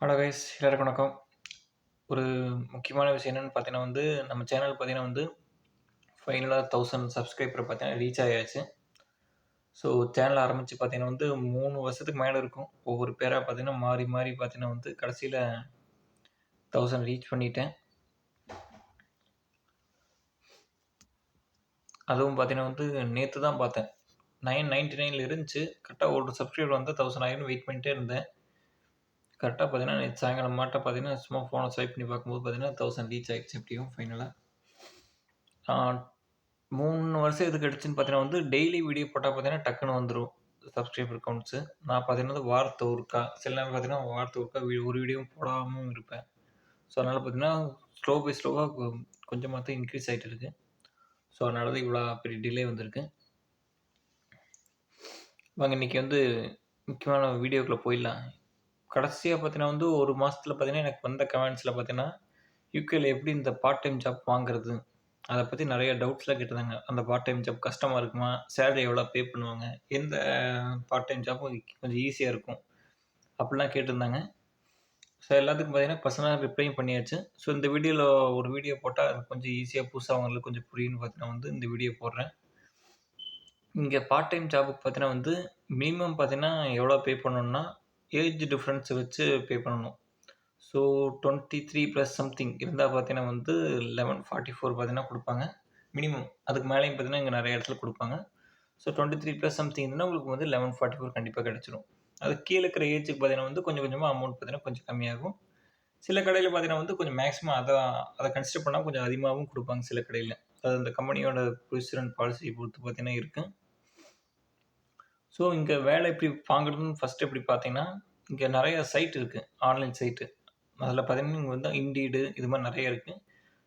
Hello guys எல்லாருக்கும் வணக்கம். ஒரு முக்கியமான விஷயம் என்னன்னு பார்த்தீங்கன்னா நம்ம சேனல் பார்த்தீங்கன்னா ஃபைனலா 1000 சப்ஸ்கிரைபர் பார்த்தீங்கன்னா ரீச் ஆயாச்சு. ஸோ சேனல் ஆரம்பிச்சு பார்த்தீங்கன்னா 3 வருஷத்துக்கு மேல இருக்கும். ஒவ்வொரு பேரா பார்த்தீங்கன்னா மாறி மாறி பார்த்தீங்கன்னா கடைசியில 1000 ரீச் பண்ணிட்டேன். அதுவும் பார்த்தீங்கன்னா நேத்து தான் பார்த்தேன். 999ல இருந்துச்சு. கரெக்ட்டா ஒரு சப்ஸ்கிரைபர் வந்தா 1000 ஆயிரும்னு வெயிட் பண்ணிட்டே இருந்தேன். கரெக்ட்டா பார்த்தீங்கன்னா நேத்து சாயங்காலம் மாட்ட பார்த்தீங்கன்னா சும்மா ஃபோன ஸ்வைப் பண்ணி பார்க்கும்போது பார்த்தீங்கன்னா 1000 ரீச் ஆயிடுச்சு எப்படியும் ஃபைனலா. ஆ 3 வருஷம் எதுக்கு அடிச்சுன்னு பார்த்தீங்கன்னா டெய்லி வீடியோ போட்டா பார்த்தீங்கன்னா டக்குனு வந்துரும். Subscriber counts. நான் பார்த்தீங்கன்னா வாரத்துல ஒருக்கா, சில நேரம் பார்த்தீங்கன்னா வாரத்துக்கு ஒருக்கா ஒரு வீடியோவும் போடாமயும் இருப்பேன். ஸோ, அதனால பார்த்தீங்கன்னா ஸ்லோ பை ஸ்லோவா கொஞ்சமா தான் இன்க்ரீஸ் ஆயிட்டு இருக்கு. ஸோ, அதனால தான் இவ்வளோ பெரிய டிலே வந்திருக்கு. வாங்க இன்னைக்கு முக்கியமான வீடியோக்குள்ள போயிடலாம். கடைசியா பார்த்தீங்கன்னா 1 மாசத்துல பார்த்தீங்கன்னா எனக்கு வந்த கமெண்ட்ஸ்ல பார்த்தீங்கன்னா, யுகேல எப்படி இந்த பார்ட் டைம் ஜாப் வாங்குறது? அத பத்தி நெறைய டவுட்ஸ்லாம் கேட்டிருந்தாங்க. அந்த பார்ட் டைம் ஜாப் கஷ்டமா இருக்குமா? சேலரி எவ்வளோ பே பண்ணுவாங்க? எந்த பார்ட் டைம் ஜாப் கொஞ்சம் ஈஸியா இருக்கும்? அப்படிலாம் கேட்டிருந்தாங்க. ஸோ எல்லாத்துக்கும் பார்த்தீங்கன்னா, பர்சனலா ரிப்ளையும் பண்ணியாச்சு. ஸோ இந்த வீடியோல ஒரு வீடியோ போட்டா அது கொஞ்சம் ஈஸியா புதுசா அவங்களுக்கு கொஞ்சம் புரியும்னு பார்த்தீங்கன்னா இந்த வீடியோ போடுறேன். இங்க பார்ட் டைம் ஜாப்க்கு பார்த்தீங்கன்னா மினிமம் பார்த்தீங்கன்னா எவ்வளோ பே பண்ணணும்னா, ஏஜ் டிஃபரன்ஸ் வச்சு பே பண்ணணும். ஸோ 23 பிளஸ் சம்திங் இருந்தா பார்த்தீங்கன்னா 1144 பார்த்தீங்கன்னா குடுப்பாங்க. மினிமம். அதுக்கு மேலயும் பார்த்தீங்கன்னா, இங்க நெறைய இடத்துல குடுப்பாங்க. ஸோ 23 பிளஸ் சம்திங் இருந்ததுன்னா உங்களுக்கு 1144 கண்டிப்பா கிடைச்சிரும். அதுக்கு கீழ இருக்கிற ஏஜ்க்கு பார்த்தீங்கன்னா கொஞ்சம் கொஞ்சமா அமௌண்ட் பார்த்தீங்கன்னா கொஞ்சம் கம்மியாகும். சில கடையில பார்த்தீங்கன்னா கொஞ்சம் மேக்ஸிமம் அத கன்சிடர் பண்ணா கொஞ்சம் அதிகமாவும் குடுப்பாங்க சில கடையில. அது அந்த கம்பெனியோட பொசிஷன் அண்ட் பாலிசிய பொறுத்து பார்த்தீங்கன்னா இருக்கு. ஸோ இங்க வேலை எப்படி வாங்குறதுன்னு ஃபர்ஸ்ட் எப்படி பார்த்தீங்கன்னா, இங்க நெறைய சைட் இருக்கு. Online site. அதில பார்த்தீங்கன்னா, நீங்க Indeed இது மாரி நெறைய இருக்கு.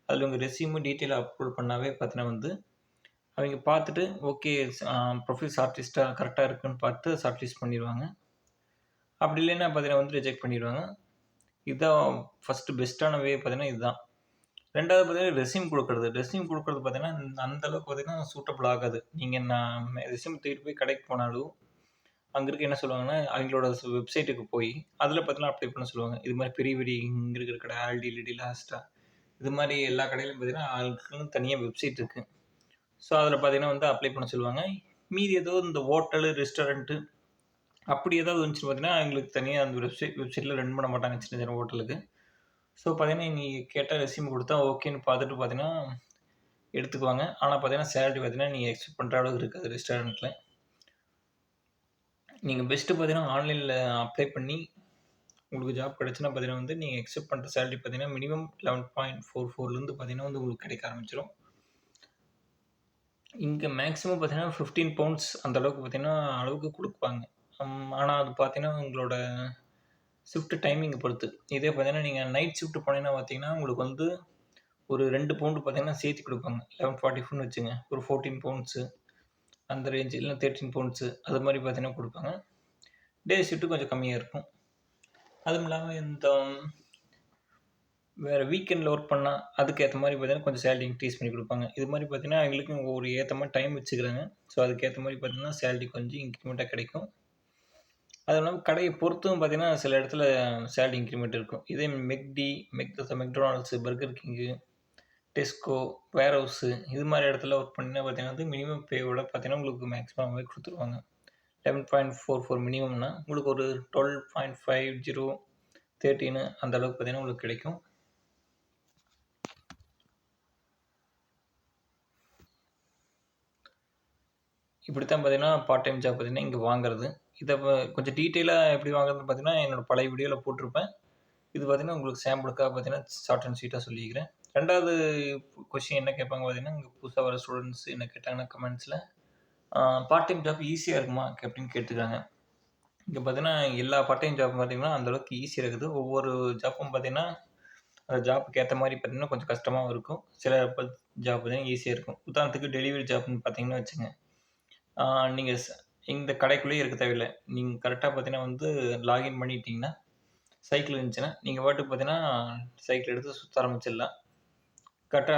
அதில உங்க ரெஸ்யூம் டீட்டெயிலா அப்லோட் பண்ணாவே பார்த்தீங்கன்னா அவைங்க பார்த்துட்டு ஓகே ப்ரொஃபைல் ஷார்ட் கரெக்ட்டா இருக்குன்னு பார்த்து ஷார்ட் லிஸ்ட் பண்ணிருவாங்க. அப்படி இல்லைன்னா பார்த்தீங்கன்னா ரிஜெக்ட் பண்ணிருவாங்க. இதுதான் ஃபர்ஸ்ட் பெஸ்ட்டான வே பார்த்தீங்கன்னா இதுதான். 2வது பார்த்தீங்கன்னா ரெஸ்யூம் குடுக்குறது. ரெஸ்யூம் குடுக்குறது பார்த்தீங்கன்னா, அந்த அளவுக்கு பார்த்தீங்கன்னா சூட்டபிள் ஆகாது. நீங்க நான் ரெஸ்யூம் தூக்கிட்டு போய் கடைக்கு போனாலும், அங்க இருக்க என்ன சொல்லுவாங்கன்னா, அவங்களோட வெப்சைட்டுக்கு போய், அதில பார்த்தீங்கன்னா அப்ளை பண்ண சொல்லுவாங்க. இது மாரி பெரிய பெரிய இங்க இருக்கிற கடை ஆல்டி, லிடி, லாஸ்ட்டா இது மாரி எல்லா கடையிலும் பார்த்தீங்கன்னா, அதுக்குன்னு தனியா வெப்சைட் இருக்கு. ஸோ, அதில பார்த்தீங்கன்னா அப்ளை பண்ண சொல்லுவாங்க. மீதி ஏதோ இந்த ஹோட்டலு, ரெஸ்டாரண்ட்டு அப்படி ஏதாவது வந்துச்சுன்னு பார்த்தீங்கன்னா, எங்களுக்கு தனியா அந்த வெப்சைட்ல ரன் பண்ண மாட்டாங்க சின்ன சின்ன ஹோட்டலுக்கு. ஸோ, பார்த்தீங்கன்னா நீங்க கேட்டா ரெஸ்யூம் குடுத்தா ஓகேன்னு பார்த்துட்டு பார்த்தீங்கன்னா, எடுத்துக்குவாங்க. ஆனா பார்த்தீங்கன்னா, சேலரி பார்த்தீங்கன்னா, நீங்க எக்ஸ்பெக்ட் பண்ற அளவுக்கு இருக்காது ரெஸ்டாரண்ட்ல. நீங்க பெஸ்ட்டு பார்த்தீங்கன்னா, ஆன்லைன்ல அப்ளை பண்ணி உங்களுக்கு ஜாப் கிடைச்சுன்னா பார்த்தீங்கன்னா நீங்க எக்ஸ்பெக்ட் பண்ற சேலரி பார்த்தீங்கன்னா, மினிமம் 11.44லேருந்து பார்த்தீங்கன்னா உங்களுக்கு கிடைக்க ஆரம்பிச்சுரும். இங்க மேக்ஸிமம் பார்த்தீங்கன்னா, 15 பவுண்ட்ஸ் அந்த அளவுக்கு பார்த்தீங்கன்னா, அளவுக்கு குடுப்பாங்க. ஆனா அது பார்த்தீங்கன்னா, உங்களோட ஷிஃப்ட் டைமிங்க பொறுத்து. இதே பார்த்தீங்கன்னா, நீங்க நைட் ஷிஃப்ட் போனீங்கன்னா பார்த்தீங்கன்னா, உங்களுக்கு ஒரு 2 பவுண்ட் பார்த்தீங்கன்னா சேர்த்து குடுப்பாங்க. 11.44ன்னு வச்சுங்க. ஒரு 14 பவுண்ட்ஸு அந்த ரேஞ்ச் இல்ல 13 பவுண்ட்ஸு அது மாரி பார்த்தீங்கன்னா குடுப்பாங்க. டே ஷிஃப்ட் கொஞ்சம் கம்மியா இருக்கும். அதுவும் இல்லாம வேற வீக்கெண்ட்ல ஒர்க் பண்ணா, அதுக்கு ஏத்த மாரி பார்த்தீங்கன்னா, கொஞ்சம் சேலரி இன்கிரீஸ் பண்ணி குடுப்பாங்க. இது மாரி பார்த்தீங்கன்னா, எங்களுக்கும் ஒரு ஏத்த மாரி டைம் வச்சுக்கிறாங்க. ஸோ, அதுக்கு ஏத்த மாரி பார்த்தீங்கன்னா, சேலரி கொஞ்சம் இன்கிரிமென்ட்டா கிடைக்கும். அதுவும் இல்லாம கடைய பொறுத்தும் பார்த்தீங்கன்னா, சில இடத்துல சேலரி இன்கிரிமென்ட் இருக்கும். இதே மெக்டொனால்ட்ஸ், பர்கர் கிங்கு, டெஸ்கோ, வேர்ஹவுஸு இது மாரி இடத்துல ஒர்க் பண்ணீங்கன்னா பார்த்தீங்கன்னா, மினிமம் பேவோட பார்த்தீங்கன்னா, உங்களுக்கு மேக்ஸிமமே குடுத்துருவாங்க. 11.44 மினிமம்னா, உங்களுக்கு ஒரு 12.50, 13 அந்த அளவுக்கு பார்த்தீங்கன்னா, உங்களுக்கு கிடைக்கும். இப்படித்தான் பார்த்தீங்கன்னா, பார்ட் டைம் ஜாப் பார்த்தீங்கன்னா, இங்க வாங்குறது. இத கொஞ்சம் டீட்டெயிலா எப்படி வாங்குறதுன்னு பார்த்தீங்கன்னா, என்னோட பழைய வீடியோல போட்டிருப்பேன். இது பார்த்தீங்கன்னா, உங்களுக்கு சாம்பிளுக்காக பார்த்தீங்கன்னா, ஷார்ட் அண்ட் ஸ்வீட்டா சொல்லிக்கிறேன். 2வது கொஸ்டின் என்ன கேட்பாங்க பார்த்தீங்கன்னா, இங்க புதுசா வர ஸ்டூடண்ட்ஸ் என்ன கேட்டாங்கன்னா கமெண்ட்ஸ்ல, பார்ட் டைம் ஜாப் ஈஸியா இருக்குமா? அப்படின்னு கேட்டுருக்காங்க. இங்க பார்த்தீங்கன்னா, எல்லா பார்ட் டைம் ஜாப் பார்த்தீங்கன்னா, அந்த அளவுக்கு ஈஸியா இருக்குது. ஒவ்வொரு ஜாப்பும் பார்த்தீங்கன்னா, அந்த ஜாப்க்கு ஏத்த மாரி பார்த்தீங்கன்னா, கொஞ்சம் கஷ்டமாவும் இருக்கும். சில ஜாப் பார்த்தீங்கன்னா ஈஸியா இருக்கும். உதாரணத்துக்கு டெலிவரி ஜாப்ன்னு பார்த்தீங்கன்னு வச்சுங்க. ஆ நீங்க இந்த கடைக்குள்ளேயே இருக்க தேவையில்ல. நீங்க கரெக்ட்டா பார்த்தீங்கன்னா லாகின் பண்ணிட்டீங்கன்னா, சைக்கிள் இருந்துச்சுன்னா, நீங்க பாட்டுக்கு பார்த்தீங்கன்னா, சைக்கிள் எடுத்து சுத்த ஆரம்பிச்சிடலாம். கரெக்ட்டா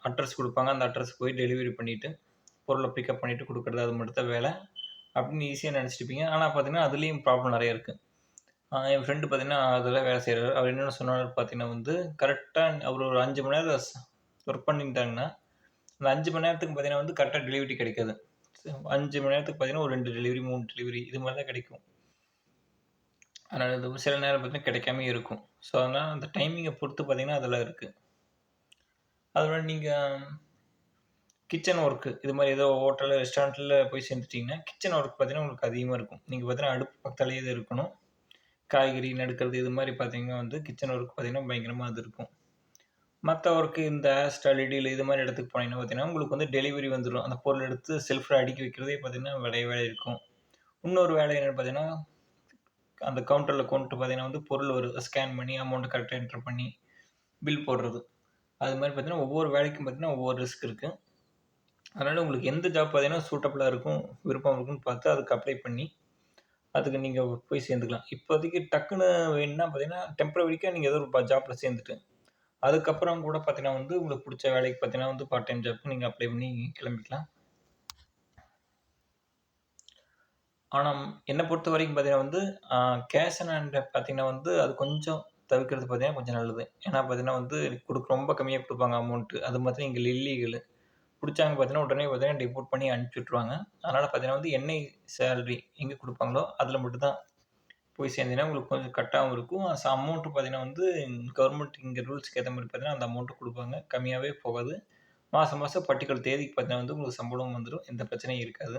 அட்ரஸ் குடுப்பாங்க. அந்த அட்ரஸ்க்கு போய் டெலிவரி பண்ணிட்டு, பொருள பிக்கப் பண்ணிட்டு குடுக்குறது அது மட்டும் தான் வேல. அப்படின்னு ஈஸியா நெனச்சிட்டுருப்பீங்க. ஆனா பார்த்தீங்கன்னா, அதிலயும் ப்ராப்ளம் நெறைய இருக்கு. என் ஃப்ரெண்டு பார்த்தீங்கன்னா, அதெல்லாம் வேலை செய்றாரு. அவர் என்னென்ன சொன்னாரு பார்த்தீங்கன்னா வந்து, கரெக்ட்டா அவரு ஒரு 5 மணி நேரம் ஒர்க் பண்ணிட்டாங்கன்னா, அந்த 5 மணி நேரத்துக்கு பார்த்தீங்கன்னா வந்து கரெக்ட்டா டெலிவரி கிடைக்காது. 5 மணி நேரத்துக்கு பார்த்தீங்கன்னா, ஒரு 2 டெலிவரி, 3 டெலிவரி இது மாரி தான் கிடைக்கும். அதனால இது சில நேரம் பார்த்தீங்கன்னா கிடைக்காமயே இருக்கும். ஸோ, அதனால அந்த டைமிங்க பொறுத்து பார்த்தீங்கன்னா, அதெல்லாம் இருக்கு. அதோட நீங்க கிச்சன் ஒர்க் இது மாரி ஏதோ ஹோட்டல்ல, ரெஸ்டாரண்ட்ல போய் சேர்ந்துட்டீங்கன்னா, கிச்சன் ஒர்க் பார்த்தீங்கன்னா, உங்களுக்கு அதிகமா இருக்கும். நீங்க பார்த்தீங்கன்னா, அடுப்பு பக்கத்திலேயே தான் இருக்கணும். காய்கறி நறுக்கிறது இது மாரி பார்த்தீங்கன்னா வந்து, கிச்சன் ஒர்க் பார்த்தீங்கன்னா, பயங்கரமா அது இருக்கும். மத்த ஒர்க் இந்த ஹேர் ஸ்டைல், டீல் இது மாரி இடத்துக்கு போனீங்கன்னா பார்த்தீங்கன்னா, உங்களுக்கு வந்து டெலிவரி வந்துரும். அந்த பொருள் எடுத்து செல்ஃப்ல அடுக்கி வைக்கிறதே பார்த்தீங்கன்னா, வேலை இருக்கும். இன்னொரு வேலை என்னன்னு பார்த்தீங்கன்னா, அந்த கவுண்டர்ல கொண்ட்டு பார்த்தீங்கன்னா வந்து, பொருள் வருது. ஸ்கேன் பண்ணி அமௌண்ட் கரெக்ட்டா என்டர் பண்ணி பில் போடுறது. அது மாரி பார்த்தீங்கன்னா, ஒவ்வொரு வேலைக்கும் பார்த்தீங்கன்னா, ஒவ்வொரு ரிஸ்க் இருக்கு. அதனால உங்களுக்கு எந்த ஜாப் பார்த்தீங்கன்னா, சூட்டபிளா இருக்கும், விருப்பம் இருக்குன்னு பார்த்து அதுக்கு அப்ளை பண்ணி, அதுக்கு நீங்க போய் சேர்ந்துக்கலாம். இப்போதைக்கு டக்குனு வேணும்னா பார்த்தீங்கன்னா, டெம்பரவரிக்கா நீங்க ஏதோ ஒரு ஜாப்ல சேர்ந்துட்டு, அதுக்கப்புறம் கூட பார்த்தீங்கன்னா வந்து, உங்களுக்கு புடிச்ச வேலைக்கு பார்த்தீங்கன்னா வந்து, பார்ட் டைம் ஜாப்க்கு நீங்க அப்ளை பண்ணி கிளம்பிக்கலாம். ஆனா, என்ன பொறுத்தவரைக்கும் பார்த்தீங்கன்னா வந்து, அ கேஷ் அண்ட் ஹேண்ட் பார்த்தீங்கன்னா வந்து, அது கொஞ்சம் தவிர்க்கிறது பார்த்தீங்கன்னா, கொஞ்சம் நல்லது. ஏன்னா பார்த்தீங்கன்னா வந்து, ரொம்ப கம்மியா குடுப்பாங்க அமௌண்ட். அது பார்த்தீங்கன்னா இங்க இல்லீகல். புடிச்சாங்க பார்த்தீங்கன்னா, உடனே பார்த்தீங்கன்னா டிபோர்ட் பண்ணி அனுப்பிச்சு விட்டுருவாங்க. அதனால பார்த்தீங்கன்னா வந்து, என்னை சேலரி எங்க குடுப்பாங்களோ, அதில மட்டும் தான் போய் சேர்ந்தீங்கன்னா, உங்களுக்கு கொஞ்சம் கரெக்டாவும் இருக்கும். அமௌண்ட் பார்த்தீங்கன்னா வந்து, கவர்மெண்ட் இங்க ரூல்ஸ்க்கு ஏத்த மாரி பார்த்தீங்கன்னா, அந்த அமௌண்ட் குடுப்பாங்க. கம்மியாவே போகாது. மாசம் மாசம் பர்ட்டிகுலர் தேதிக்கு பார்த்தீங்கன்னா வந்து, உங்களுக்கு சம்பளம் வந்துரும். எந்த பிரச்சனையும் இருக்காது.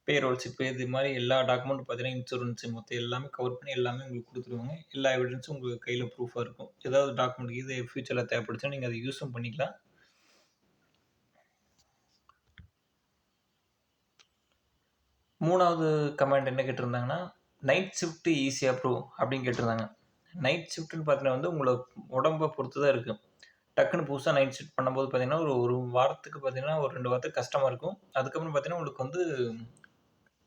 பேரோல் ஸ்லிப் இது மாரி எல்லா டாக்குமெண்ட்டும் பார்த்தீங்கன்னா, இன்சூரன்ஸ் மொத்தம் எல்லாமே கவர் பண்ணி எல்லாமே உங்களுக்கு குடுத்துருவாங்க. எல்லா எவிடன்ஸும் உங்க கையில ப்ரூஃபா இருக்கும். ஏதாவது டாக்குமெண்ட் இது ஃபியூச்சர்ல தேவைப்பட்டுச்சுன்னா, நீங்க அத யூஸும் பண்ணிக்கலாம். 3வது கமாண்ட் என்ன கேட்டிருந்தாங்கன்னா, நைட் ஷிஃப்ட் ஈஸியா ப்ரோ அப்படின்னு கேட்டிருந்தாங்க. நைட் ஷிஃப்ட்ன்னு பார்த்தீங்கன்னா வந்து, உங்கள உடம்ப பொறுத்து தான் இருக்கு. டக்குனு புதுசா நைட் ஷிஃப்ட் பண்ணும்போது பார்த்தீங்கன்னா, ஒரு 1 வாரத்துக்கு பார்த்தீங்கன்னா, ஒரு 2 வாரத்துக்கு கஷ்டமா இருக்கும். அதுக்கப்புறம் பார்த்தீங்கன்னா, உங்களுக்கு வந்து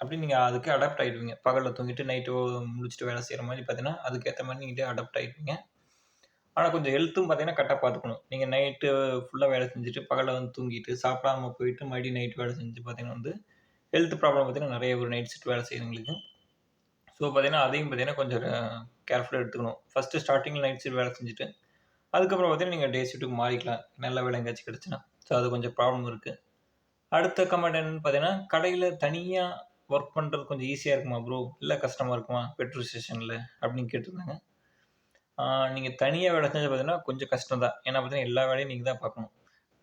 அப்படியே நீங்க அதுக்கே அடாப்ட் ஆயிடுவீங்க. பகல்ல தூங்கிட்டு நைட்டு முழிச்சுட்டு வேலை செய்ற மாரி பார்த்தீங்கன்னா, அதுக்கேத்த மாரி நீங்களே அடாப்ட் ஆயிடுவீங்க. ஆனா கொஞ்சம் ஹெல்த்தும் பார்த்தீங்கன்னா, கரெக்ட்டா பார்த்துக்கணும். நீங்க நைட்டு ஃபுல்லா வேலை செஞ்சுட்டு, பகல்ல வந்து தூங்கிட்டு, சாப்பிடாம போயிட்டு, மறுபடியும் நைட் வேலை செஞ்சு பார்த்தீங்கன்னா வந்து, ஹெல்த் ப்ராப்ளம் பார்த்தீங்கன்னா, நெறைய ஒரு நைட் ஷிஃப்ட் வேலை செய்றவங்களுக்கு. ஸோ பார்த்தீங்கன்னா, அதையும் பார்த்தீங்கன்னா கொஞ்சம் கேர்ஃபுல்லா எடுத்துக்கணும். ஃபர்ஸ்ட்டு ஸ்டார்ட்டிங்ல நைட் ஷிஃப்ட் வேலை செஞ்சுட்டு, அதுக்கப்புறம் பார்த்தீங்கன்னா, நீங்க டே ஷிஃப்ட்க்கு மாறிக்கலாம். நல்ல வேலை எங்கேயாச்சும் கிடைச்சுன்னா. ஸோ அது கொஞ்சம் ப்ராப்ளம் இருக்கு. அடுத்த கமெண்ட் என்னன்னு பார்த்தீங்கன்னா, கடையில தனியா ஒர்க் பண்றது கொஞ்சம் ஈஸியா இருக்குமா ப்ரோ? இல்ல கஷ்டமா இருக்குமா? பெட்ரோல் ஸ்டேஷன்ல அப்படின்னு கேட்டிருந்தாங்க. ஆ நீங்க தனியா வேலை செஞ்சா பார்த்தீங்கன்னா, கொஞ்சம் கஷ்டம் தான். ஏன்னா பார்த்தீங்கன்னா, எல்லா வேலையும் நீங்க தான் பார்க்கணும்.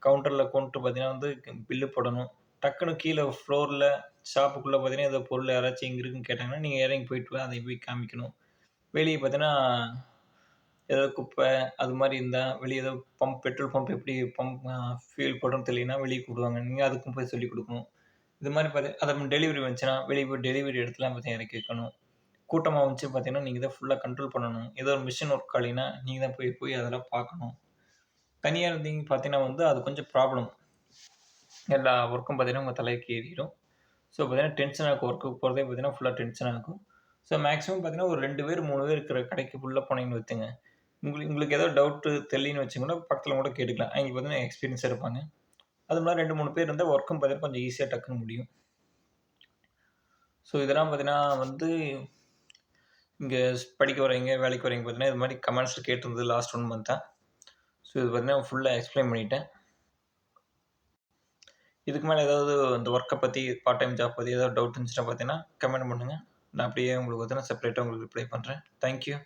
கவுண்டர்ல கொண்ட்டு பார்த்தீங்கன்னா வந்து பில்லு போடணும். டக்குனு கீழ ஃப்ளோர்ல ஷாப்புக்குள்ள பார்த்தீங்கன்னா, ஏதோ பொருள் யாராச்சும் இங்க இருக்குன்னு கேட்டாங்கன்னா, நீங்க இறங்கி போயிட்டு அதை போய் காமிக்கணும். வெளிய பார்த்தீங்கன்னா, ஏதோ குப்பை அது மாரி இருந்தா, வெளிய ஏதோ பெட்ரோல் பம்ப் எப்படி ஃபியூல் போடுறதுன்னு தெரியலன்னா வெளிய கூப்பிடுவாங்க. நீங்க அதுக்கும் போய் சொல்லிக் குடுக்கணும். இது மாரி அத டெலிவரி வந்துச்சுன்னா, வெளிய போய் டெலிவரி இடத்துலாம் பார்த்தீங்கன்னா இறக்கி வைக்கணும். கூட்டமா வந்துச்சு பார்த்தீங்கன்னா, நீங்க தான் ஃபுல்லா கண்ட்ரோல் பண்ணணும். ஏதோ ஒரு மிஷின் ஒர்க் ஆகலைன்னா, நீங்க தான் போய் போய் அதெல்லாம் பார்க்கணும். தனியா இருந்தீங்க பார்த்தீங்கன்னா வந்து, அது கொஞ்சம் ப்ராப்ளம். எல்லா ஒர்க்கும் பார்த்தீங்கன்னா, உங்க தலைக்கு ஏறிரும். ஸோ பார்த்தீங்கன்னா, டென்ஷனா இருக்கும். ஒர்க்குக்கு போறதே பார்த்தீங்கன்னா, ஃபுல்லா டென்ஷனா இருக்கும். ஸோ மேக்ஸிமம் பார்த்தீங்கன்னா, ஒரு 2 பேர், 3 பேர் இருக்கிற கடைக்கு உள்ள போனீங்கன்னு வச்சுக்கங்க. உங்களுக்கு ஏதாவது டவுட் தெரியலன்னு வச்சுக்கோங்களேன், பக்கத்துல கூட கேட்டுக்கலாம். அவைங்க பார்த்தீங்கன்னா, எக்ஸ்பீரியன்ஸா இருப்பாங்க. அது மாரி 2, 3 பேர் இருந்தா ஒர்க்கும் பார்த்தீங்கன்னா, கொஞ்சம் ஈஸியா டக்குனு முடியும். ஸோ இதெல்லாம் பார்த்தீங்கன்னா வந்து, இங்க படிக்க வரவைங்க, வேலைக்கு வரவைங்க பார்த்தீங்கன்னா, இது மாரி கமெண்ட்ஸ்ல கேட்டிருந்தது லாஸ்ட் 1 மந்த்தா. ஸோ இது பார்த்தீங்கன்னா, ஃபுல்லா எக்ஸ்ப்ளைன் பண்ணிட்டேன். இதுக்கு மேல ஏதாவது இந்த ஒர்க்க பத்தி, பார்ட் டைம் ஜாப் பத்தி ஏதாவது டவுட் இருந்துச்சுன்னா பார்த்தீங்கன்னா, கமெண்ட் பண்ணுங்க. நான் அப்படியே உங்களுக்கு பார்த்தீங்கன்னா, செப்பரேட்டா உங்களுக்கு ரிப்ளை பண்றேன். Thank you.